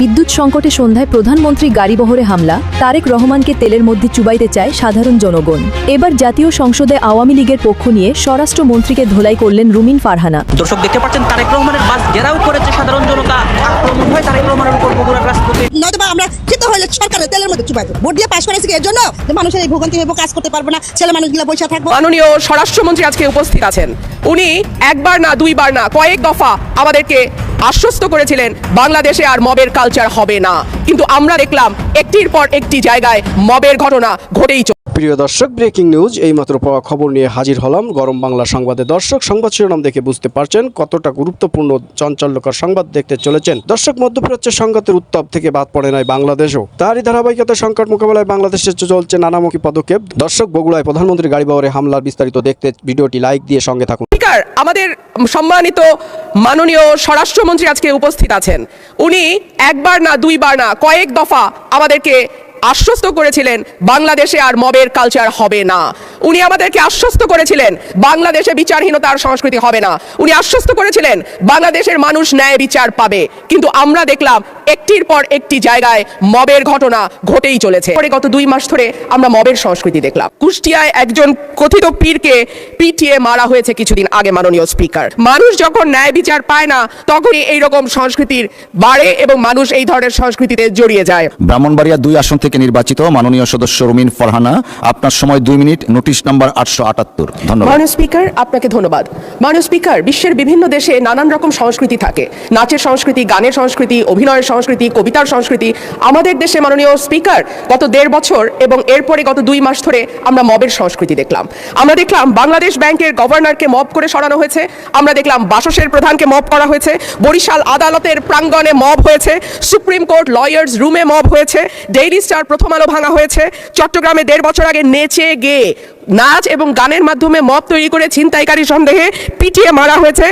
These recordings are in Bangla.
বিদ্যুৎ সংকটে সন্ধ্যায় প্রধানমন্ত্রী গাড়িবহরে হামলা, তারেক রহমানকে তেলের মধ্যে চুবাইতে চায় সাধারণ জনগণ। এবার জাতীয় সংসদে আওয়ামী লীগের পক্ষ নিয়ে স্বরাষ্ট্রমন্ত্রীকে ধোলাই করলেন রুমিন ফারহানা। দর্শক দেখতে পাচ্ছেন তারেক রহমানের বাস ঘেরাও করেছে সাধারণ জনতা, আক্রমণ হয় তারেক রহমানের উপর বগুড়ার রাজপথে। নয়তো আমরা ক্ষিপ্ত হলে সরকারের তেলের মধ্যে চুবাই দেব। ভোট দিয়ে পাশ করেছি এর জন্য যে মানুষের এই ভোগান্তি হয়ে কাজ করতে পারবে না, ছেলে মানুষগুলো বসে থাকবো। মাননীয় স্বরাষ্ট্রমন্ত্রী আজকে উপস্থিত আছেন। উনি একবার না দুইবার না কয়েক দফা আমাদেরকে আশ্বস্ত করেছিলেন বাংলাদেশে আর মবের কালচার হবে না, কিন্তু আমরা দেখলাম একটির পর একটি জায়গায় মবের ঘটনা ঘটেই চলেছে। প্রিয় দর্শক, ব্রেকিং নিউজ এইমাত্র পাওয়া খবর নিয়ে হাজির হলাম গরম বাংলা সংবাদে। দর্শক, সংবাদ শিরোনাম দেখে বুঝতে পারছেন কতটা গুরুত্বপূর্ণ চাঞ্চল্যকর সংবাদ দেখতে চলেছেন। দর্শক, মধ্যপ্রাচ্যের সংঘাতের উত্তাপ থেকে বাদ পড়ে নাই বাংলাদেশও। তারই ধারাবাহিকতা সংকট মোকাবেলায় বাংলাদেশে চলছে নানামুখী পদক্ষেপ। দর্শক, বগুড়ায় প্রধানমন্ত্রী গাড়িবহরে হামলার বিস্তারিত দেখতে ভিডিওটি লাইক দিয়ে সঙ্গে থাকুন। আমাদের সম্মানিত মাননীয় স্বরাষ্ট্রমন্ত্রী আজকে উপস্থিত আছেন। উনি একবার না দুইবার না কয়েক দফা আমাদেরকে আশ্বস্ত করেছিলেন বাংলাদেশে আর মবের কালচার হবে না। উনি আমাদেরকে আশ্বস্ত করেছিলেন বাংলাদেশে বিচারহীনতার সংস্কৃতি হবে না। উনি আশ্বস্ত করেছিলেন বাংলাদেশের মানুষ ন্যায় বিচার পাবে, কিন্তু আমরা দেখলাম একটির পর একটি জায়গায় মবের ঘটনা ঘটেই চলেছে। গত 2 মাস ধরে আমরা মবের সংস্কৃতি দেখলাম। কুষ্টিয়ায় একজন কথিত পীরকে পিটিয়ে মারা হয়েছে কিছুদিন আগে। মাননীয় স্পিকার, মানুষ যখন ন্যায় বিচার পায় না তখনই এইরকম সংস্কৃতির বাড়ে এবং মানুষ এই ধরনের সংস্কৃতিতে জড়িয়ে যায়। ব্রাহ্মণবাড়িয়া 2 আসন থেকে নির্বাচিত মাননীয় সদস্য রুমিন ফারহানা, আপনার সময় 2 মিনিট। Notice number 878। ধন্যবাদ। মাননীয় স্পিকার, আপনাকে ধন্যবাদ। মাননীয় স্পিকার, বিশ্বের বিভিন্ন দেশে নানান রকম সংস্কৃতি থাকে, নাচের সংস্কৃতি, গানের সংস্কৃতি, অভিনয়ের সংস্কৃতি, কবিতার সংস্কৃতি। আমাদের দেশে মাননীয় স্পিকার গত 1.5 বছর এবং এরপরে গত 2 মাস ধরে আমরা মবের সংস্কৃতি দেখলাম। আমরা দেখলাম বাংলাদেশ ব্যাংকের গভর্নরকে মব করে সরানো হয়েছে, আমরা দেখলাম বাসসের প্রধানকে মব করা হয়েছে, বরিশাল আদালতের প্রাঙ্গণে মব হয়েছে, সুপ্রিম কোর্ট লয়ার্স রুমে মব হয়েছে, ডেইলি স্টার প্রথম আলো ভাঙা হয়েছে, চট্টগ্রামে 1.5 বছর আগে নেচে গেয়ে নাচ এবং গানের মাধ্যমে মব তৈরি করে ছিনতাইকারী সন্দেহে পিটিয়ে মারা হয়েছে।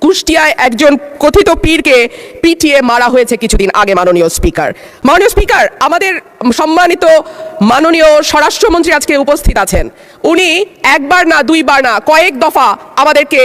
কুষ্টিয়ায় একজন কথিত পীরকে পিটিয়ে মারা হয়েছে কিছুদিন আগে। মাননীয় স্পিকার, আমাদের সম্মানিত মাননীয় স্বরাষ্ট্রমন্ত্রী আজকে উপস্থিত আছেন। উনি একবার না দুইবার না কয়েক দফা আমাদেরকে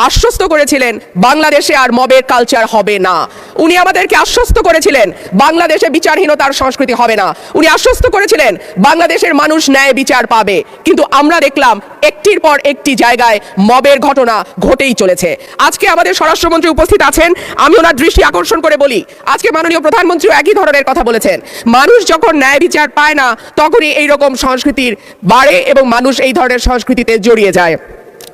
আশ্বস্ত করেছিলেন বাংলাদেশে আর মবের কালচার হবে না। উনি আমাদেরকে আশ্বস্ত করেছিলেন বাংলাদেশে বিচারহীনতার সংস্কৃতি হবে না। উনি আশ্বস্ত করেছিলেন বাংলাদেশের মানুষ ন্যায় বিচার পাবে, কিন্তু আমরা দেখলাম একটির পর একটি জায়গায় মবের ঘটনা ঘটেই চলেছে। আজকে আমাদের স্বরাষ্ট্রমন্ত্রী উপস্থিত আছেন, আমি ওনার দৃষ্টি আকর্ষণ করে বলি, আজকে মাননীয় প্রধানমন্ত্রীও একই ধরনের কথা বলেছেন। মানুষ যখন ন্যায় বিচার পায় না তখনই এইরকম সংস্কৃতির বাড়ে এবং মানুষ এই ধরনের সংস্কৃতিতে জড়িয়ে যায়।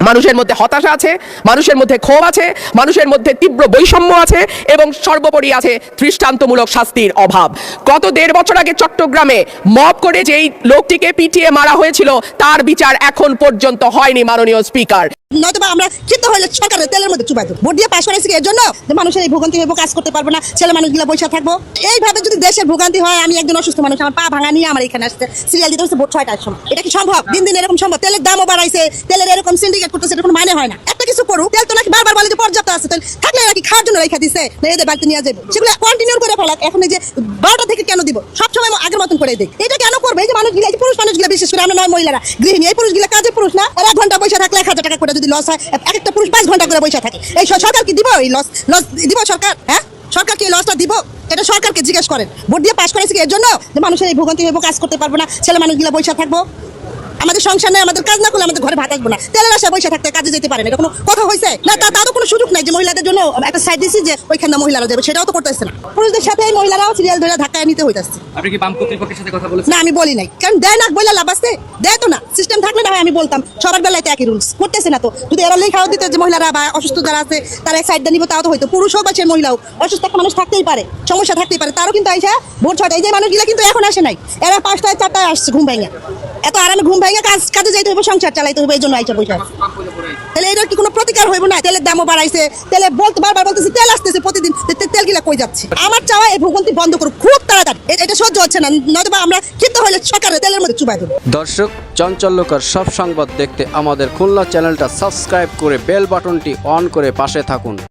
মানুষের মধ্যে হতাশা আছে, মানুষের মধ্যে ক্ষোভ আছে, মানুষের মধ্যে তীব্র বৈষম্য আছে এবং সর্বোপরি আছে দৃষ্টান্তমূলক শাস্তির অভাব। গত 1.5 বছর আগে চট্টগ্রামে মব করে যেই লোকটিকে পিটিয়ে মারা হয়েছিল তার বিচার এখন পর্যন্ত হয়নি। মাননীয় স্পিকার, নয়তো আমরা ক্ষিপ্ত হলে সরকারের তেলের মধ্যে চুবাই দেব। ভোট দিয়ে পাশ করেছি এর জন্য যে মানুষের এই ভোগান্তি হয়ে কাজ করতে পারবে না, ছেলে মানুষগুলো বসে থাকবো। এইভাবে যদি দেশের ভোগান্তি হয়, আমি একজন অসুস্থ মানুষ, আমার পা ভাঙা নিয়ে আমার এখানে আসছে, সিরিয়াল দিতে হচ্ছে ভোট 6টার সময়। এটা কি সম্ভব? দিন দিন এরকম সম্ভব? তেলের দামও বাড়াইছে, তেলের এরকম সিন্ডিকেট করতেছে, এটা কোনো মানে হয় না। একটা কিছু করুক, তেল তো নাকি বারবার বলে যে পর্যাপ্ত আছে, তেল থাকলে নাকি খাওয়ার জন্য রেখে দিচ্ছে, এদের বাড়িতে নিয়ে যাবে, সেগুলো কন্টিনিউ করে ফেলাক। এখন এই যে 12টা থেকে কেন দিব? সবসময় আগের মতন করে দিক। এটা কেন করবে? এই যে মানুষগুলো, এই পুরুষ মানুষগুলো, বিশেষ করে আমরা নয় মহিলারা গৃহিণী, এই পুরুষগুলো কাজে পুরুষ না, 1 ঘন্টা বসে থাকলে 1000 টাকা করে যদি লস হয়, একটা পুরুষ 5 ঘন্টা করে বসে থাকে। এই সরকার কি দিব? এই লস দিব সরকার? হ্যাঁ, সরকার কি লসটা দিব? এটা সরকারকে জিজ্ঞেস করেন। ভোট দিয়ে পাশ করেছি এর জন্য যে মানুষের এই ভোগান্তি হয়ে কাজ করতে পারবে না, ছেলে মানুষগুলো বসে থাকবো। আমাদের সংসার নেই, আমাদের কাজ না করলে আমাদের ঘরে ভাত আসবো না, তেলের আশায় বসে থাকতে কাজে যেতে পারে না, এটা কোনো কথা হয়েছে না? তারও কোনো সুযোগ নাই যে মহিলাদের জন্য একটা সাইড দিচ্ছি যে ওইখানে মহিলারা যাবে, সেটাও তো করতেছে না। পুরুষদের সাথে মহিলারাও সিরিয়াল ধরে ধাক্কায় নিতে হইতেছে। আপনি কি বাম কর্তৃপক্ষের সাথে কথা বলেছেন? না, আমি বলি নাই, কারণ দেয় না, বইলা লাভ আছে, দেয় তো না। সিস্টেম থাকলে না হয় আমি বলতাম, সবার বেলায় তো একই রুলস করতেছে না। তো যদি এরা লেখাও দিতে যে মহিলারা বা অসুস্থ যারা আছে তারা এক সাইড দিয়ে নিব, তাও তো হয়তো। পুরুষ হোক বা সে মহিলাও, অসুস্থ একটা মানুষ থাকতেই পারে, সমস্যা থাকতেই পারে, তারও কিন্তু আইসা ভোট 6টায়। এই যে মানুষগুলো কিন্তু এখন আসে নাই, এরা 5টায় 4টায় আসছে ঘুম ভাঙা, এত আরামে ঘুম ভাঙা কাজে যাইতে হবে, সংসার চালাইতে হবে, এই জন্য আইসা বসে। তাহলে এটার কি কোনো প্রতিকার হইব না? তেলের দামও বাড়াইছে, তেলে বারবার বলতেছে তেল আসতেছে প্রতিদিন, তেলগুলা কই যাচ্ছে? আমার চাওয়া এই ভোগান্তি বন্ধ করুক খুব তাড়াতাড়ি, এটা সহ্য হচ্ছে না। নয়তো আমরা ক্ষিপ্ত হলে সরকারের তেলের মধ্যে চুবাই দেবো। দর্শক, চাঞ্চল্যকর সব সংবাদ দেখতে আমাদের খুলনা চ্যানেলটা সাবস্ক্রাইব করে বেল বাটনটি অন করে পাশে থাকুন।